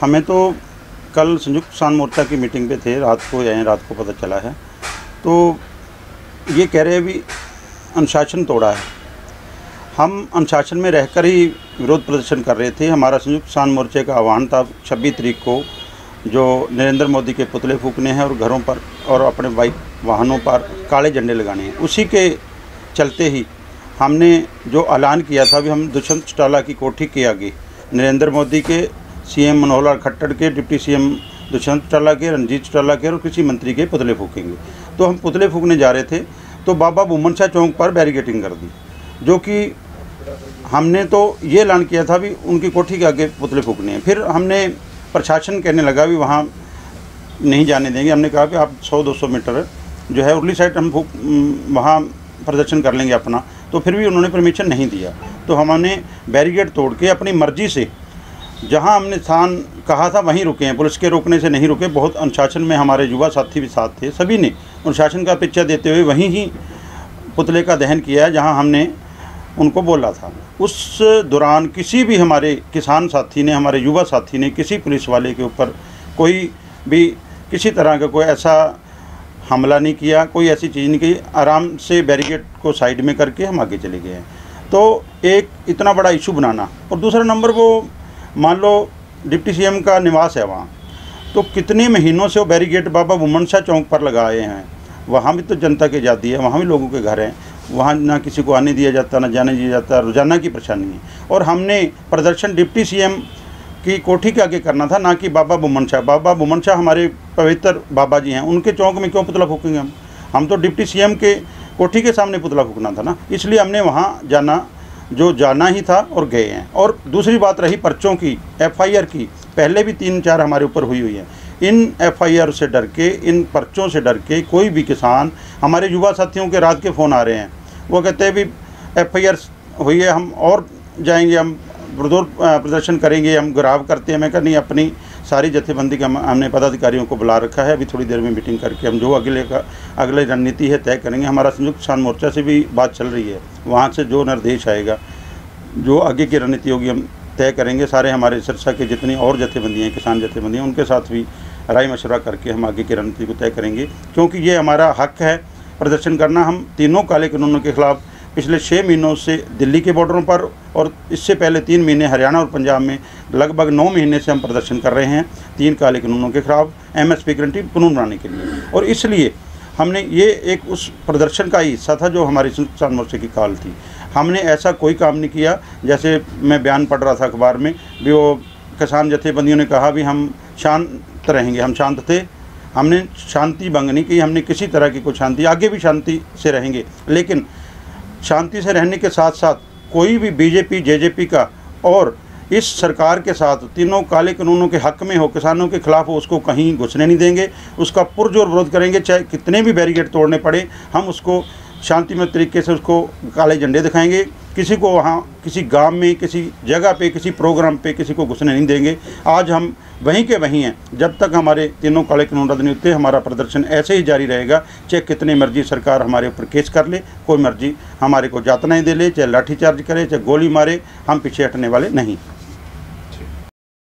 हमें तो कल संयुक्त किसान मोर्चा की मीटिंग पे थे, रात को पता चला है। तो ये कह रहे हैं भी अनुशासन तोड़ा है। हम अनुशासन में रहकर ही विरोध प्रदर्शन कर रहे थे। हमारा संयुक्त किसान मोर्चे का आह्वान था 26 तारीख को जो नरेंद्र मोदी के पुतले फूकने हैं और घरों पर और अपने बाइक वाहनों पर काले झंडे लगाने हैं। उसी के चलते ही हमने जो ऐलान किया था भी हम दुष्यंत चौटाला की कोठी के आगे नरेंद्र मोदी के, सीएम मनोहर लाल खट्टर के, डिप्टी सीएम दुष्यंत चौटाला के, रणजीत चौटाला के और किसी मंत्री के पुतले फूकेंगे। तो हम पुतले फूकने जा रहे थे तो बाबा बुमन शाह चौक पर बैरिकेडिंग कर दी, जो कि हमने तो ये ऐलान किया था भी उनकी कोठी के आगे पुतले फूकने हैं। फिर हमने प्रशासन कहने लगा भी वहाँ नहीं जाने देंगे। हमने कहा कि आप 100-200 मीटर जो है उर्ली साइड हम वहाँ प्रदर्शन कर लेंगे अपना। तो फिर भी उन्होंने परमिशन नहीं दिया। तो हमने बैरिकेड तोड़ के अपनी मर्जी से जहाँ हमने स्थान कहा था वहीं रुके हैं। पुलिस के रोकने से नहीं रुके। बहुत अनुशासन में हमारे युवा साथी भी साथ थे। सभी ने अनुशासन का पिक्चर देते हुए वहीं ही पुतले का दहन किया है जहाँ हमने उनको बोला था। उस दौरान किसी भी हमारे किसान साथी ने, हमारे युवा साथी ने किसी पुलिस वाले के ऊपर कोई भी किसी तरह का कोई ऐसा हमला नहीं किया, कोई ऐसी चीज़ नहीं की। आराम से बैरिकेड को साइड में करके हम आगे चले गए हैं। तो एक इतना बड़ा इशू बनाना, और दूसरा नंबर वो मान लो डिप्टी सीएम का निवास है वहाँ, तो कितने महीनों से वो बैरिकेड बाबा बुमन शाह चौक पर लगाए हैं। वहाँ भी तो जनता की आज़ादी है, वहाँ भी लोगों के घर हैं, वहाँ ना किसी को आने दिया जाता ना जाने दिया जाता। रोज़ाना की परेशानी है। और हमने प्रदर्शन डिप्टी सीएम की कोठी के आगे करना था, ना कि बाबा बुमन शाह। बाबा बुमन शाह हमारे पवित्र बाबा जी हैं, उनके चौक में क्यों पुतला फूकेंगे हम तो डिप्टी सीएम के कोठी के सामने पुतला फूकना था ना। इसलिए हमने वहाँ जाना ही था और गए हैं। और दूसरी बात रही पर्चों की, एफआईआर की, पहले भी 3-4 हमारे ऊपर हुई है। इन एफआईआर से डर के, इन पर्चों से डर के कोई भी किसान, हमारे युवा साथियों के रात के फ़ोन आ रहे हैं, वो कहते हैं भी एफआईआर हुई है, हम और जाएंगे, हम विरोध प्रदर्शन करेंगे, हम गिराव करते हैं। मैं कहा नहीं, अपनी सारी जत्थेबंदी का हमने पदाधिकारियों को बुला रखा है। अभी थोड़ी देर में मीटिंग करके हम जो अगले रणनीति है तय करेंगे। हमारा संयुक्त किसान मोर्चा से भी बात चल रही है, वहाँ से जो निर्देश आएगा, जो आगे की रणनीति होगी हम तय करेंगे। सारे हमारे सिरसा के जितनी और जत्थेबंदियाँ हैं, किसान जत्थेबंदियाँ, उनके साथ भी राय मशवरा करके हम आगे की रणनीति को तय करेंगे। क्योंकि ये हमारा हक है प्रदर्शन करना। हम तीनों काले कानूनों के खिलाफ पिछले 6 महीनों से दिल्ली के बॉर्डरों पर और इससे पहले 3 महीने हरियाणा और पंजाब में, लगभग 9 महीने से हम प्रदर्शन कर रहे हैं 3 काले कानूनों के खिलाफ एमएसपी गारंटी कानून बनाने के लिए। और इसलिए हमने ये एक उस प्रदर्शन का ही हिस्सा था जो हमारी संयुक्त किसान मोर्चे की कॉल थी। हमने ऐसा कोई काम नहीं किया। जैसे मैं बयान पढ़ रहा था अखबार में भी, वो किसान जत्थेबंदियों ने कहा भी हम शांत रहेंगे। हम शांत थे, हमने शांति भंग नहीं की। हमने किसी तरह की कोई शांति, आगे भी शांति से रहेंगे, लेकिन शांति से रहने के साथ साथ कोई भी बीजेपी जेजेपी का और इस सरकार के साथ तीनों काले कानूनों के हक में हो, किसानों के खिलाफ हो, उसको कहीं घुसने नहीं देंगे। उसका पुरजोर विरोध करेंगे, चाहे कितने भी बैरिकेड तोड़ने पड़े। हम उसको शांतिमय तरीके से उसको काले झंडे दिखाएंगे। किसी को वहाँ किसी गांव में, किसी जगह पे, किसी प्रोग्राम पे किसी को घुसने नहीं देंगे। आज हम वहीं के वहीं हैं। जब तक हमारे तीनों काले कानून रद्द नहीं होते, हमारा प्रदर्शन ऐसे ही जारी रहेगा। चाहे कितने मर्जी सरकार हमारे ऊपर केस कर ले, कोई मर्जी हमारे को यातनाएं दे ले, चाहे लाठीचार्ज करे, चाहे गोली मारे, हम पीछे हटने वाले नहीं।